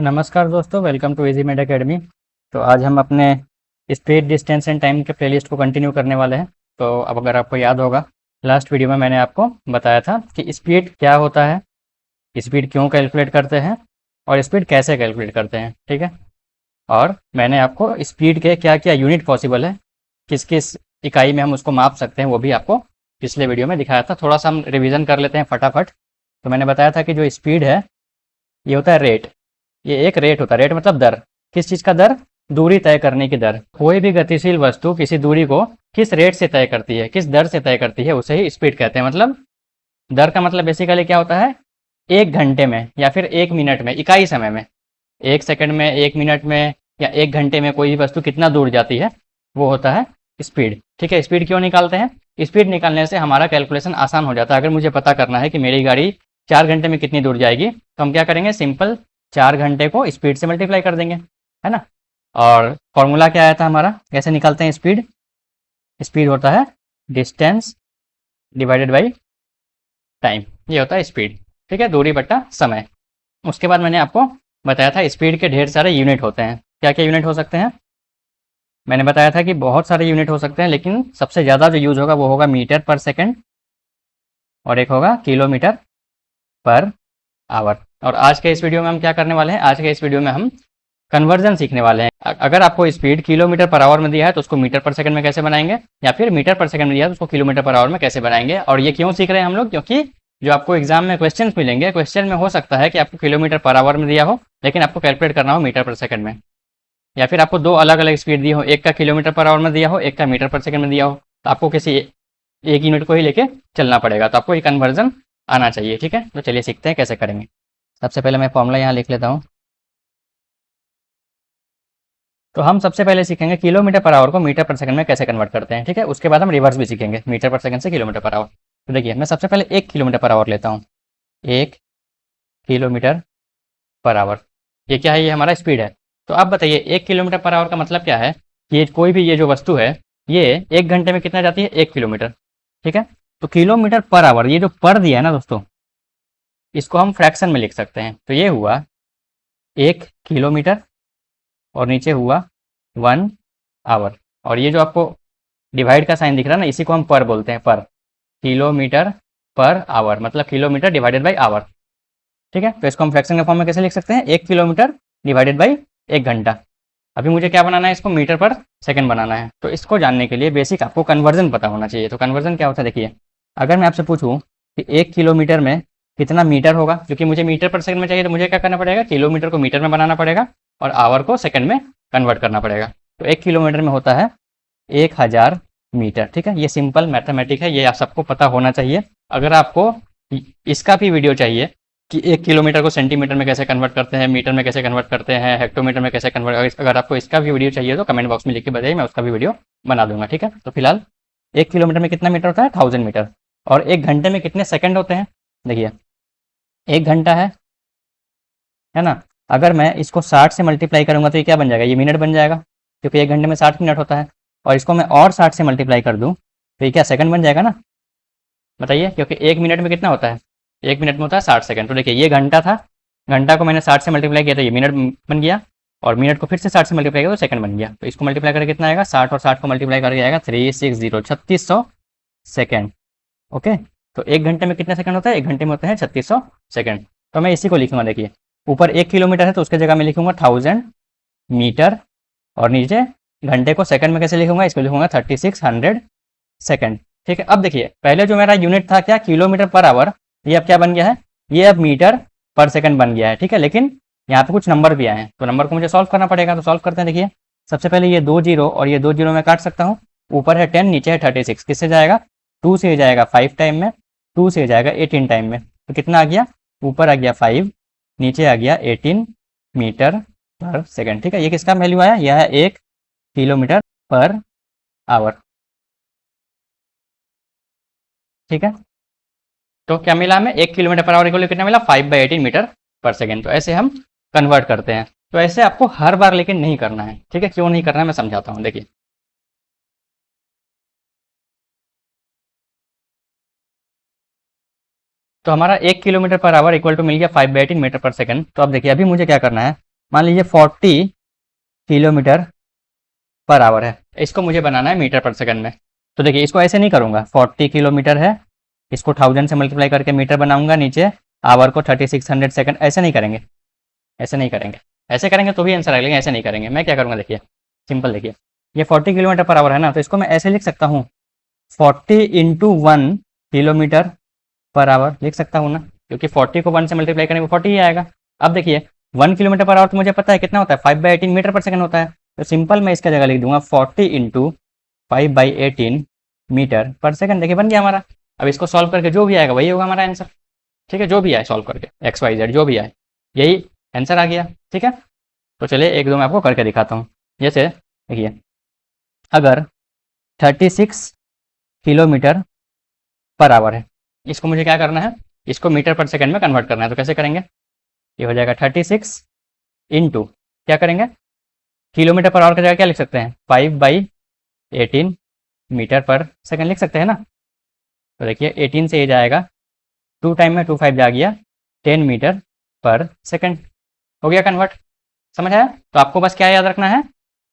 नमस्कार दोस्तों, welcome to Easy Made Academy. तो आज हम अपने स्पीड डिस्टेंस एंड टाइम के प्लेलिस्ट को कंटिन्यू करने वाले हैं। तो अब अगर आपको याद होगा, लास्ट वीडियो में मैंने आपको बताया था कि स्पीड क्या होता है, स्पीड क्यों कैलकुलेट करते हैं और स्पीड कैसे कैलकुलेट करते हैं। ठीक है। और मैंने आपको स्पीड के क्या क्या यूनिट पॉसिबल है, किस किस इकाई में हम उसको माप सकते हैं, वो भी आपको पिछले वीडियो में दिखाया था। थोड़ा सा हम रिविज़न कर लेते हैं फटाफट। तो मैंने बताया था कि जो स्पीड है ये होता है रेट। ये एक रेट होता है। रेट मतलब दर। किस चीज़ का दर? दूरी तय करने की दर। कोई भी गतिशील वस्तु किसी दूरी को किस रेट से तय करती है, किस दर से तय करती है, उसे ही स्पीड कहते हैं। मतलब दर का मतलब बेसिकली क्या होता है? एक घंटे में या फिर एक मिनट में, इकाई समय में, एक सेकंड में, एक मिनट में या एक घंटे में कोई भी वस्तु कितना दूर जाती है, वो होता है स्पीड। ठीक है। स्पीड क्यों निकालते हैं? स्पीड निकालने से हमारा कैलकुलेशन आसान हो जाता है। अगर मुझे पता करना है कि मेरी गाड़ी 4 घंटे में कितनी दूर जाएगी, तो हम क्या करेंगे? सिंपल 4 घंटे को स्पीड से मल्टीप्लाई कर देंगे, है ना। और फॉर्मूला क्या आया था हमारा, कैसे निकालते हैं स्पीड? स्पीड होता है डिस्टेंस डिवाइडेड बाई टाइम। ये होता है स्पीड। ठीक है, दूरी बट्टा समय। उसके बाद मैंने आपको बताया था स्पीड के ढेर सारे यूनिट होते हैं। क्या क्या यूनिट हो सकते हैं? मैंने बताया था कि बहुत सारे यूनिट हो सकते हैं, लेकिन सबसे ज़्यादा जो यूज़ होगा वो होगा मीटर पर सेकंड और एक होगा किलोमीटर पर आवर। और आज के इस वीडियो में हम क्या करने वाले हैं? आज के इस वीडियो में हम कन्वर्जन सीखने वाले हैं। अगर आपको स्पीड किलोमीटर पर आवर में दिया है तो उसको मीटर पर सेकंड में कैसे बनाएंगे, या फिर मीटर पर सेकंड में दिया है तो उसको किलोमीटर पर आवर में कैसे बनाएंगे। और ये क्यों सीख रहे हैं हम लोग? क्योंकि जो आपको एग्जाम में क्वेश्चन मिलेंगे, क्वेश्चन में हो सकता है कि आपको किलोमीटर पर आवर में दिया हो, लेकिन आपको कैलकुलेट करना हो मीटर पर सेकंड में। या फिर आपको दो अलग अलग स्पीड दी हो, एक का किलोमीटर पर आवर में दिया हो, एक का मीटर पर सेकंड में दिया हो, तो आपको किसी एक यूनिट को ही लेके चलना पड़ेगा। तो आपको ये कन्वर्जन आना चाहिए। ठीक है, तो चलिए सीखते हैं कैसे करेंगे। सबसे पहले मैं फॉर्मूला यहाँ लिख लेता हूँ। तो हम सबसे पहले सीखेंगे किलोमीटर पर आवर को मीटर पर सेकंड में कैसे कन्वर्ट करते हैं। ठीक है, उसके बाद हम रिवर्स भी सीखेंगे, मीटर पर सेकंड से किलोमीटर पर आवर। तो देखिए, मैं सबसे पहले 1 किलोमीटर पर आवर लेता हूँ। 1 किलोमीटर पर आवर, ये क्या है? ये हमारा स्पीड है। तो अब बताइए 1 किलोमीटर पर आवर का मतलब क्या है? ये कोई भी ये जो वस्तु है, ये 1 घंटे में कितना जाती है? 1 किलोमीटर। ठीक है। तो किलोमीटर पर आवर, ये जो पर दिया है ना दोस्तों, इसको हम फ्रैक्शन में लिख सकते हैं। तो ये हुआ 1 किलोमीटर और नीचे हुआ 1 आवर। और ये जो आपको डिवाइड का साइन दिख रहा है ना, इसी को हम पर बोलते हैं। पर किलोमीटर पर आवर मतलब किलोमीटर डिवाइडेड बाई आवर। ठीक है। तो इसको हम फ्रैक्शन के फॉर्म में कैसे लिख सकते हैं? 1 किलोमीटर डिवाइडेड बाई 1 घंटा। अभी मुझे क्या बनाना है? इसको मीटर पर सेकंड बनाना है। तो इसको जानने के लिए बेसिक आपको कन्वर्जन पता होना चाहिए। तो कन्वर्जन क्या होता है? देखिए, अगर मैं आपसे पूछूं कि 1 किलोमीटर में कितना मीटर होगा, क्योंकि मुझे मीटर पर सेकंड में चाहिए, तो मुझे क्या करना पड़ेगा? किलोमीटर को मीटर में बनाना पड़ेगा और आवर को सेकंड में कन्वर्ट करना पड़ेगा। तो 1 किलोमीटर में होता है 1000 मीटर। ठीक है, ये सिंपल मैथमेटिक है, ये आप सबको पता होना चाहिए। अगर आपको इसका भी वीडियो चाहिए कि 1 किलोमीटर को सेंटीमीटर में कैसे कन्वर्ट करते हैं, मीटर में कैसे कन्वर्ट करते हैं, हेक्टोमीटर में कैसे कन्वर्ट, अगर आपको इसका भी वीडियो चाहिए तो कमेंट बॉक्स में लिख के बताइए, मैं उसका भी वीडियो बना दूंगा। ठीक है। तो फिलहाल 1 किलोमीटर में कितना मीटर होता है? 1000 मीटर। और 1 घंटे में कितने सेकंड होते हैं? देखिए, 1 घंटा है ना। अगर मैं इसको 60 से मल्टीप्लाई करूंगा तो ये क्या बन जाएगा? ये मिनट बन जाएगा, क्योंकि 1 घंटे में 60 मिनट होता है। और इसको मैं और 60 से मल्टीप्लाई कर दूं तो ये क्या सेकंड बन जाएगा ना? बताइए, क्योंकि 1 मिनट में कितना होता है? 1 मिनट में होता है 60 सेकंड। तो देखिए, ये घंटा था, घंटा को मैंने 60 से मल्टीप्लाई किया तो ये मिनट बन गया, और मिनट को फिर से 60 से मल्टीप्लाई किया तो सेकंड बन गया। तो इसको मल्टीप्लाई करके कितना आएगा? 60 और 60 को मल्टीप्लाई करके आएगा 360, 3600 सेकेंड। ओके। तो 1 घंटे में कितने सेकंड होता है? 1 घंटे में होते हैं 3600 सेकंड। तो मैं इसी को लिखूंगा। देखिए, ऊपर 1 किलोमीटर है तो उसके जगह मैं लिखूंगा 1000 मीटर, और नीचे घंटे को सेकंड में कैसे लिखूंगा? इसको लिखूंगा 3600 सेकंड। ठीक है। अब देखिए, पहले जो मेरा यूनिट था क्या? किलोमीटर पर आवर, ये अब क्या बन गया है? ये अब मीटर पर सेकंड बन गया है। ठीक है। लेकिन यहाँ पे कुछ नंबर भी आए हैं, तो नंबर को मुझे सॉल्व करना पड़ेगा। तो सॉल्व करते हैं। देखिए, सबसे पहले ये 2 जीरो और ये 2 जीरो में काट सकता हूँ। ऊपर है 10, नीचे है 36। किससे जाएगा? 2 से जाएगा 5 टाइम में, 2 से जाएगा 18 टाइम में। तो कितना आ गया? ऊपर आ गया 5, नीचे आ गया 18 मीटर पर सेकंड। ठीक है। ये किसका वैल्यू आया? यह है 1 किलोमीटर पर आवर। ठीक है। तो क्या मिला हमें? 1 किलोमीटर पर आवर इक्वल कितना मिला? 5/18 मीटर पर सेकेंड। तो ऐसे हम कन्वर्ट करते हैं। तो ऐसे आपको हर बार लेकिन नहीं करना है। ठीक है। क्यों नहीं करना है मैं समझाता हूँ। देखिए, तो हमारा 1 kilometre per hour equal to मिल गया 5/18 मीटर पर सेकंड। तो अब देखिए, अभी मुझे क्या करना है? मान लीजिए 40 किलोमीटर पर आवर है, इसको मुझे बनाना है मीटर पर सेकंड में। तो देखिए इसको ऐसे नहीं करूँगा, 40 किलोमीटर है, इसको 1000 से मल्टीप्लाई करके मीटर बनाऊंगा, नीचे आवर को 3600 सेकंड, ऐसे नहीं करेंगे, ऐसे नहीं करेंगे। ऐसे करेंगे तो भी आंसर आ लेंगे, ऐसे नहीं करेंगे। मैं क्या करूँगा देखिए, सिंपल देखिए, ये 40 किलोमीटर पर आवर है ना, तो इसको मैं ऐसे लिख सकता हूँ, 40 इंटू 1 किलोमीटर पर आवर लिख सकता हूँ ना, क्योंकि 40 को 1 से मल्टीप्लाई करेंगे 40 ही आएगा। अब देखिए 1 किलोमीटर पर आवर तो मुझे पता है कितना होता है, 5/18 मीटर पर सेकंड होता है। तो सिंपल मैं इसका जगह लिख दूंगा 40 इंटू 5/18 मीटर पर सेकंड। देखिए बन गया हमारा। अब इसको सॉल्व करके जो भी आएगा वही होगा हमारा आंसर। ठीक है, जो भी आए सॉल्व करके, XYZ जो भी आए, यही आंसर आ गया। ठीक है, तो चलिए एक दो मैं आपको करके दिखाता हूँ। जैसे देखिए, अगर 36 किलोमीटर पर आवर है, इसको मुझे क्या करना है, इसको मीटर पर सेकंड में कन्वर्ट करना है। तो कैसे करेंगे, ये हो जाएगा 36 इंटू, क्या करेंगे, किलोमीटर पर आवर की जगह क्या लिख सकते हैं, 5/18 मीटर पर सेकंड लिख सकते हैं ना। तो देखिए 18 से ये जाएगा, 2 टाइम में 2 5 जा गया, 10 मीटर पर सेकंड हो गया कन्वर्ट। समझ आया। तो आपको बस क्या याद रखना है,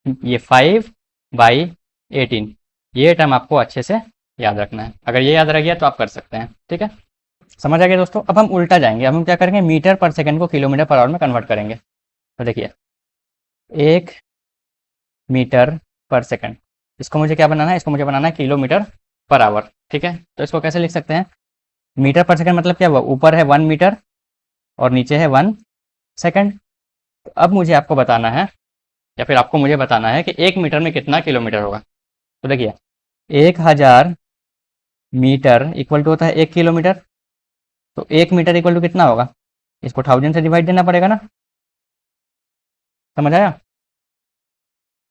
ये 5/18, ये टर्म आपको अच्छे से याद रखना है। अगर ये याद रह गया तो आप कर सकते हैं। ठीक है, समझ आ गया दोस्तों। अब हम उल्टा जाएंगे, अब हम क्या करेंगे, मीटर पर सेकंड को किलोमीटर पर आवर में कन्वर्ट करेंगे। तो देखिए 1 मीटर पर सेकंड, इसको मुझे क्या बनाना है, इसको मुझे बनाना है किलोमीटर पर आवर। ठीक है, तो इसको कैसे लिख सकते हैं, मीटर पर सेकंड मतलब क्या हुआ, ऊपर है 1 मीटर और नीचे है 1 सेकंड। तो अब मुझे आपको बताना है, या फिर आपको मुझे बताना है कि 1 मीटर में कितना किलोमीटर होगा। तो देखिए 1000 मीटर इक्वल टू होता है 1 किलोमीटर। तो 1 मीटर इक्वल टू कितना होगा, इसको 1000 से डिवाइड देना पड़ेगा ना। समझ आया।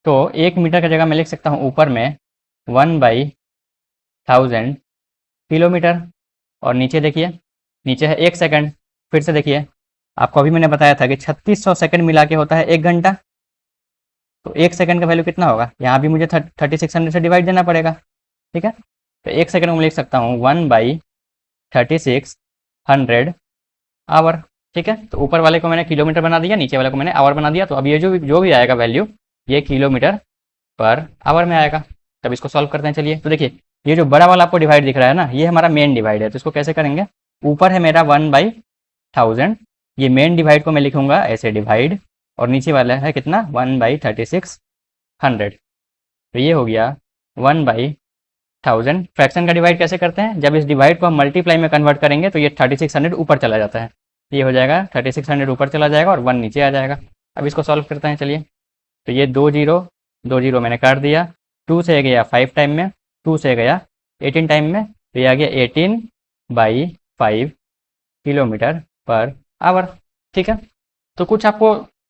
तो 1 मीटर की जगह मैं लिख सकता हूँ ऊपर में 1/1000 किलोमीटर, और नीचे देखिए, नीचे है 1 सेकंड। फिर से देखिए, आपको अभी मैंने बताया था कि 3600 सेकंड मिला के होता है 1 घंटा। तो 1 सेकंड का वैल्यू कितना होगा, यहाँ भी मुझे 3600 से डिवाइड देना पड़ेगा। ठीक है, तो 1 सेकंड को मैं लिख सकता हूँ 1/3600 आवर। ठीक है, तो ऊपर वाले को मैंने किलोमीटर बना दिया, नीचे वाले को मैंने आवर बना दिया। तो अब ये जो भी आएगा वैल्यू, ये किलोमीटर पर आवर में आएगा। तब इसको सॉल्व करते हैं। चलिए, तो देखिए ये जो बड़ा वाला आपको डिवाइड दिख रहा है ना, ये हमारा मेन डिवाइड है। तो इसको कैसे करेंगे, ऊपर है मेरा 1/1000, ये मेन डिवाइड को मैं लिखूंगा ऐसे डिवाइड, और नीचे वाला है कितना, 1/3600। तो ये हो गया 1/1000। फ्रैक्शन का डिवाइड कैसे करते हैं, जब इस डिवाइड को हम मल्टीप्लाई में कन्वर्ट करेंगे तो ये 3600 ऊपर चला जाता है। ये हो जाएगा 3600 ऊपर चला जाएगा और 1 नीचे आ जाएगा। अब इसको सॉल्व करते हैं। चलिए, तो ये 2 जीरो मैंने काट दिया, 2 से गया 5 टाइम में, 2 से गया 18 टाइम में, तो ये आ गया 18/5 किलोमीटर पर आवर। ठीक है, तो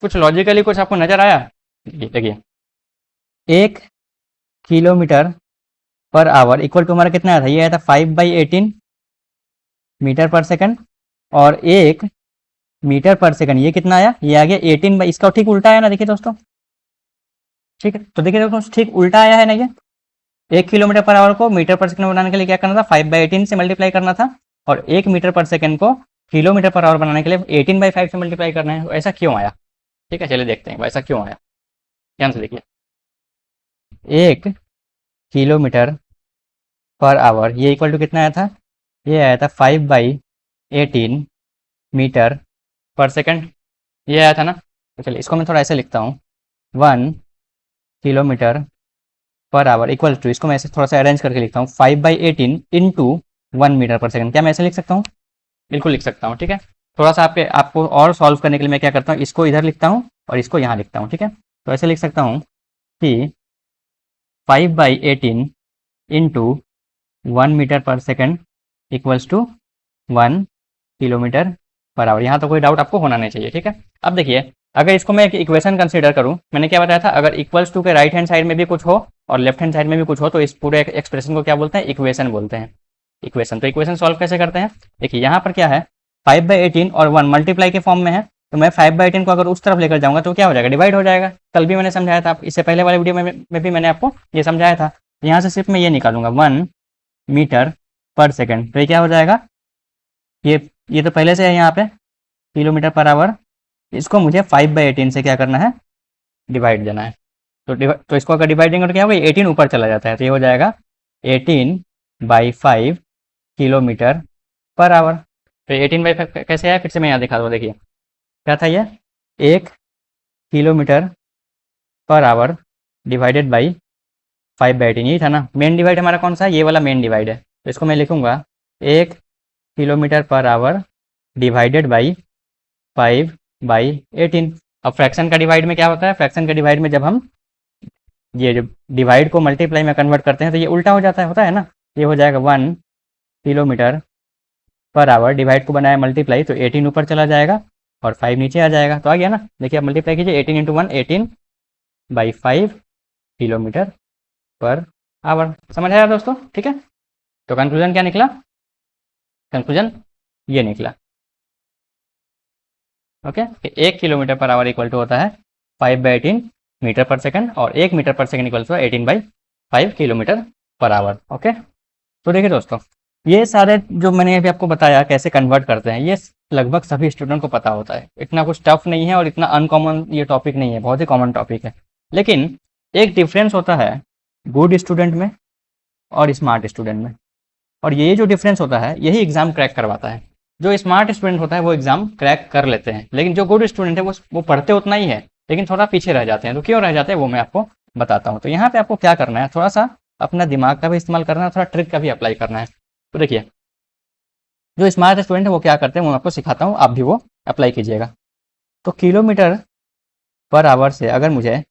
कुछ लॉजिकली कुछ आपको नजर आया। देखिए 1 kilometre per hour equal to हमारा कितना आया था, ये आया था 5/18 मीटर पर सेकंड, और 1 मीटर पर सेकंड ये कितना आया, ये आ गया 18 बाई, इसका ठीक उल्टा आया ना। देखिए दोस्तों, ठीक है, तो देखिए दोस्तों ठीक उल्टा आया है ना। ये 1 किलोमीटर पर आवर को मीटर पर सेकंड बनाने के लिए क्या करना था, 5/18 से मल्टीप्लाई करना था, और 1 मीटर पर सेकंड को किलोमीटर पर आवर बनाने के लिए 18/5 से मल्टीप्लाई करना है। ऐसा क्यों आया, ठीक है, चलिए देखते हैं ऐसा क्यों आया। ध्यान से देखिए, 1 किलोमीटर पर आवर ये इक्वल टू कितना आया था, ये आया था 5/18 मीटर पर सेकंड, ये आया था ना। तो चलिए इसको मैं थोड़ा ऐसे लिखता हूँ, 1 kilometre per hour equal to, इसको मैं ऐसे थोड़ा सा अरेंज करके लिखता हूँ, 5/18 इंटू 1 मीटर पर सेकंड। क्या मैं ऐसे लिख सकता हूँ, बिल्कुल लिख सकता हूँ। ठीक है, थोड़ा सा आपको और सॉल्व करने के लिए मैं क्या करता हूँ, इसको इधर लिखता हूँ और इसको यहाँ लिखता हूँ। ठीक है, तो ऐसे लिख सकता हूँ कि 5/18 into 1 metre per second equals to 1 kilometre per hour. यहाँ तो कोई डाउट आपको होना नहीं चाहिए। ठीक है, अब देखिए अगर इसको मैं एक इक्वेशन कंसीडर करूँ, मैंने क्या बताया था, अगर इक्वल्स टू के राइट हैंड साइड में भी कुछ हो और लेफ्ट हैंड साइड में भी कुछ हो, तो इस पूरे एक्सप्रेशन को क्या बोलते हैं, इक्वेशन बोलते हैं। इक्वेशन, तो इक्वेशन सॉल्व कैसे करते हैं, देखिए यहाँ पर क्या है, 5/18 और 1 मल्टीप्लाई के फॉर्म में है, तो मैं 5/18 को अगर उस तरफ लेकर जाऊंगा तो क्या हो जाएगा, डिवाइड हो जाएगा। कल भी मैंने समझाया था, इससे पहले वाले वीडियो में भी मैंने आपको ये समझाया था। यहाँ से सिर्फ मैं ये निकालूंगा 1 मीटर पर सेकंड, तो ये क्या हो जाएगा, ये तो पहले से है यहाँ पे किलोमीटर पर आवर, इसको मुझे 5/18 से क्या करना है, डिवाइड देना है। तो इसको अगर डिवाइड देंगे तो क्या होगा, 18 ऊपर चला जाता है, तो ये हो जाएगा 18/5 किलोमीटर पर आवर। तो 18/5 कैसे आया, फिर से मैं यहाँ दिखा दूँ, देखिए क्या था ये, 1 kilometre per our divided by 5/18, यही था ना। मेन डिवाइड हमारा कौन सा है, ये वाला मेन डिवाइड है। तो इसको मैं लिखूंगा 1 kilometre per our divided by 5/18। अब फ्रैक्शन का डिवाइड में क्या होता है, फ्रैक्शन का डिवाइड में जब हम ये जो डिवाइड को मल्टीप्लाई में कन्वर्ट करते हैं तो ये उल्टा हो जाता है, होता है ना। ये हो जाएगा 1 किलोमीटर पर आवर, डिवाइड को बनाया मल्टीप्लाई तो 18 ऊपर चला जाएगा और 5 नीचे आ जाएगा, तो आ गया ना। देखिए आप मल्टीप्लाई कीजिए, 18 × 1 18/5 किलोमीटर पर आवर। समझ आया दोस्तों, ठीक है। तो कंक्लूजन क्या निकला, कंक्लूजन ये निकला, okay. 1 kilometre per hour equal to होता है 5/18 मीटर पर सेकंड, और 1 metre per second equal to 18/5 kilometre per hour, okay. तो देखिए दोस्तों, ये सारे जो मैंने अभी आपको बताया कैसे कन्वर्ट करते हैं, ये लगभग सभी स्टूडेंट को पता होता है। इतना कुछ टफ नहीं है और इतना अनकॉमन ये टॉपिक नहीं है, बहुत ही कॉमन टॉपिक है। लेकिन एक डिफरेंस होता है गुड स्टूडेंट में और स्मार्ट स्टूडेंट में, और ये जो डिफरेंस होता है यही एग्जाम क्रैक करवाता है। जो स्मार्ट स्टूडेंट होता है वो एग्जाम क्रैक कर लेते हैं, लेकिन जो गुड स्टूडेंट है वो पढ़ते उतना ही है लेकिन थोड़ा पीछे रह जाते हैं। तो क्यों रह जाते हैं वो मैं आपको बताता हूँ। तो यहाँ पे आपको क्या करना है, थोड़ा सा अपना दिमाग का भी इस्तेमाल करना है, थोड़ा ट्रिक का भी अप्लाई करना है। तो देखिए, जो स्मार्ट स्टूडेंट है वो क्या करते हैं वो मैं आपको सिखाता हूँ, आप भी वो अप्लाई कीजिएगा। तो किलोमीटर पर आवर से अगर मुझे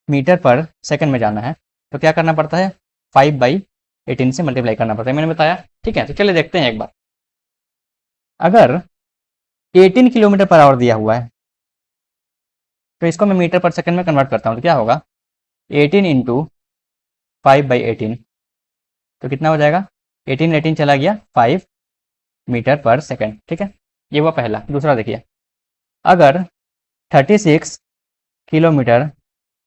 मीटर पर सेकंड में जाना है तो क्या करना पड़ता है, 5/18 से मल्टीप्लाई करना पड़ता है, मैंने बताया, ठीक है। तो चलिए देखते हैं एक बार। अगर 18 किलोमीटर पर आवर दिया हुआ है तो इसको मैं मीटर पर सेकंड में कन्वर्ट करता हूँ, तो क्या होगा 18 × 5/18, तो कितना हो जाएगा, 18 चला गया 5 मीटर पर सेकंड, ठीक है। ये हुआ पहला। दूसरा देखिए, अगर 36 किलोमीटर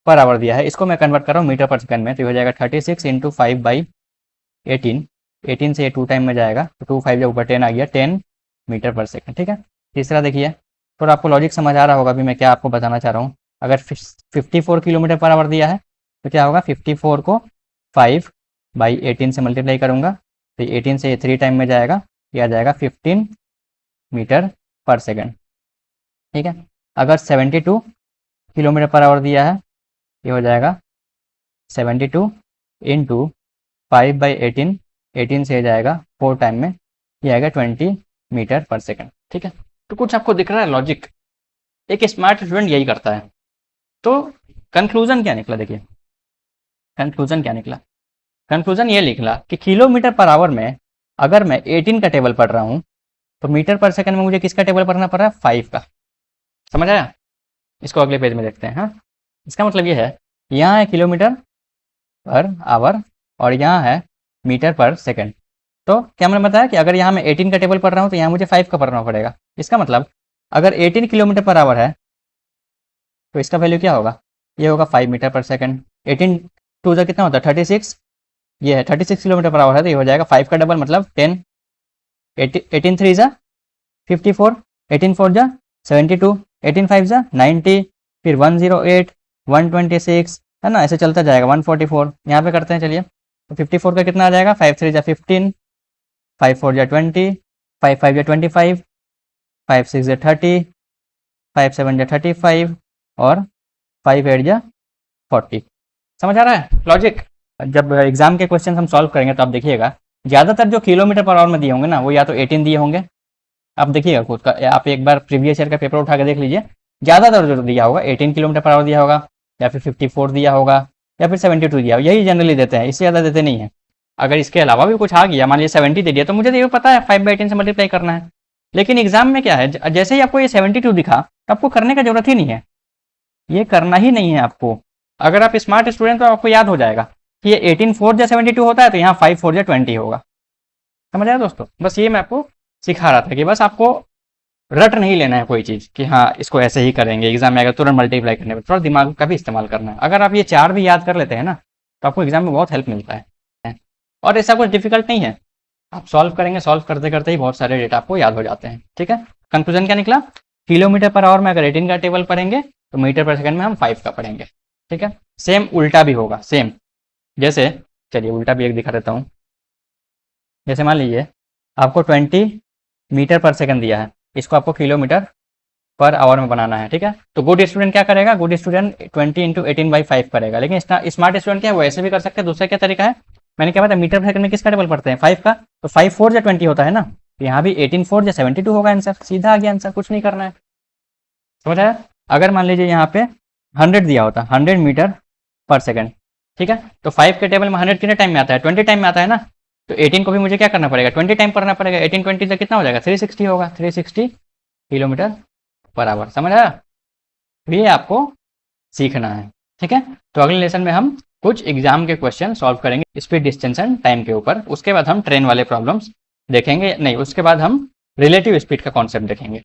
पर आवर दिया है, इसको मैं कन्वर्ट कर रहा हूँ मीटर पर सेकंड में, तो हो जाएगा 36 × 5/18, 18 से ये 2 टाइम में जाएगा तो 2 5 जब ऊपर 10 आ गया, 10 मीटर पर सेकंड, ठीक है। तीसरा देखिए, थोड़ा आपको लॉजिक समझ आ रहा होगा अभी मैं क्या आपको बताना चाह रहा हूँ। अगर 54 किलोमीटर पर आवर दिया है तो क्या होगा, 54 को 5/18 से मल्टीप्लाई करूँगा तो 18 से ये 3 टाइम में जाएगा, यह आ जाएगा 15 मीटर पर सेकंड, ठीक है। अगर 72 किलोमीटर पर आवर दिया है, ये हो जाएगा 72 × 5/18, 18 से जाएगा 4 टाइम में, ये आएगा 20 मीटर पर सेकंड, ठीक है। तो कुछ आपको दिख रहा है लॉजिक, एक स्मार्ट स्टूडेंट यही करता है। तो कंक्लूजन क्या निकला, देखिए कंक्लूजन क्या निकला, कंक्लूजन ये निकला कि किलोमीटर पर आवर में अगर मैं 18 का टेबल पढ़ रहा हूँ तो मीटर पर सेकंड में मुझे किसका टेबल पढ़ना पड़ रहा है, 5 का। समझ आया। इसको अगले पेज में देखते हैं। हाँ, इसका मतलब ये है, यहाँ है किलोमीटर पर आवर और यहाँ है मीटर पर सेकंड। तो क्या मैंने बताया कि अगर यहाँ मैं 18 का टेबल पढ़ रहा हूँ तो यहाँ मुझे 5 का पढ़ना पड़ेगा। इसका मतलब अगर 18 किलोमीटर पर आवर है तो इसका वैल्यू क्या होगा, ये होगा 5 मीटर पर सेकंड। 18 टू जा कितना होता है 36, ये है 36 किलोमीटर पर आवर है, तो ये हो जाएगा 5 का डबल मतलब 10। 18 3 जा 54, 18 4 जा 72, 18 5 जा 90, फिर 108, 126, है ना, ऐसे चलता जाएगा 144। यहाँ पे करते हैं चलिए, तो 54 का कितना आ जाएगा, 5 3 जा 15, 5 4 जा 20, 5 5 जा 25, 5 6 जा 30, 5 7 जा 35 और 5 8 जा 40। समझ आ रहा है लॉजिक। जब एग्जाम के क्वेश्चन हम सॉल्व करेंगे तो आप देखिएगा ज़्यादातर जो किलोमीटर पर आवर में दिए होंगे ना वो या तो 18 दिए होंगे, आप देखिएगा खुद का, आप एक बार प्रीवियस ईयर का पेपर उठा के देख लीजिए, ज़्यादातर जो दिया होगा 18 किलोमीटर पर आवर दिया होगा, या फिर 54 दिया होगा, या फिर 72 दिया होगा, यही जनरली देते हैं, इससे ज़्यादा देते नहीं है। अगर इसके अलावा भी कुछ आ गया, मान लीजिए 70 दे दिया, तो मुझे तो ये पता है 5/18 से मल्टीप्लाई करना है। लेकिन एग्जाम में क्या है, जैसे ही आपको ये 72 दिखा तो आपको करने का जरूरत ही नहीं है, ये करना ही नहीं है आपको। अगर आप स्मार्ट स्टूडेंट तो आपको याद हो जाएगा कि ये 18 4 जा 72 होता है, तो यहाँ 5 4 जा 20 होगा। समझ आया दोस्तों। बस ये मैं आपको सिखा रहा था कि बस आपको रट नहीं लेना है कोई चीज़ कि हाँ इसको ऐसे ही करेंगे, एग्जाम में अगर तुरंत मल्टीप्लाई करने पर थोड़ा दिमाग का भी इस्तेमाल करना है। अगर आप ये 4 भी याद कर लेते हैं ना तो आपको एग्जाम में बहुत हेल्प मिलता है, और ऐसा कुछ डिफिकल्ट नहीं है, आप सॉल्व करेंगे, सॉल्व करते करते ही बहुत सारे डेटा आपको याद हो जाते हैं, ठीक है। कंक्लूजन क्या निकला, किलोमीटर पर आवर में अगर 18 का टेबल पढ़ेंगे तो मीटर पर सेकंड में हम 5 का पढ़ेंगे। ठीक है, सेम उल्टा भी होगा, सेम जैसे, चलिए उल्टा भी एक दिखा देता हूँ। जैसे मान लीजिए आपको 20 मीटर पर सेकंड दिया है, इसको आपको किलोमीटर पर आवर में बनाना है। ठीक है, तो गुड स्टूडेंट क्या करेगा, गुड स्टूडेंट 20 इंटू 18/5 करेगा। लेकिन स्मार्ट स्टूडेंट क्या है, वो ऐसे भी कर सकते हैं। दूसरा क्या तरीका है, मैंने क्या बताया, मीटर पर सेकंड में किसका टेबल पढ़ते हैं, 5 का, तो 5 4 या 20 होता है ना, तो यहाँ भी 18 4 या 72 होगा आंसर, सीधा आ गया आंसर, कुछ नहीं करना है। समझ आया। अगर मान लीजिए यहाँ पे 100 दिया होता, 100 मीटर पर सेकंड, ठीक है, तो 5 के टेबल में 100 कितने टाइम में आता है, 20 टाइम में आता है ना, तो 18 को भी मुझे क्या करना पड़ेगा, 20 टाइम पढ़ना पड़ेगा। 18 20 से कितना हो जाएगा, 360 होगा, 360 किलोमीटर पर आवर। समझ आया, ये आपको सीखना है। ठीक है, तो अगले लेसन में हम कुछ एग्जाम के क्वेश्चन सॉल्व करेंगे स्पीड, डिस्टेंस एंड टाइम के ऊपर। उसके बाद हम ट्रेन वाले प्रॉब्लम्स देखेंगे, नहीं उसके बाद हम रिलेटिव स्पीड का कॉन्सेप्ट देखेंगे।